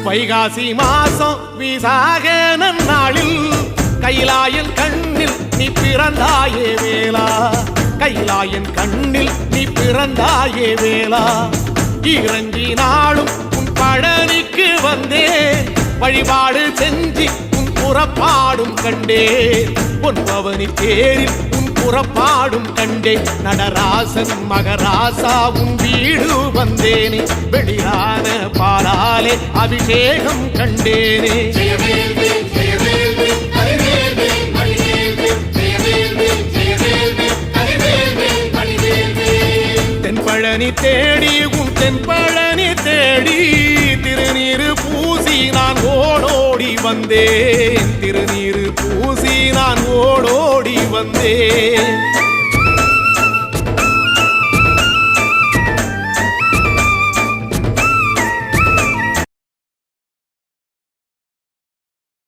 வைகாசி மாசம் விசாக நன்னாளில் கைலாயன் கண்ணில் நீ பிறந்தாயே வேளா, கைலாயன் கண்ணில் நீ பிறந்தாயே வேளா. இறங்கி நாளும் உன் பழனிக்கு வந்தே, வழிபாடு செஞ்சு உன் புறப்பாடும் கண்டே. பொன்பவனி தேரில் உன் புறப்பாடும் கண்டே. நடராசன் மகராசா உன் வீடு வந்தேனே, வெளியான பாலாலே அபிஷேகம் கண்டேனே. தென்பழனி தேடி உன் தென்பழனி தேடி, திருநீரு பூசி நான் ஓடோடி வந்தேன், திருநீரு பூசி நான் ஓடோடி வந்தேன்.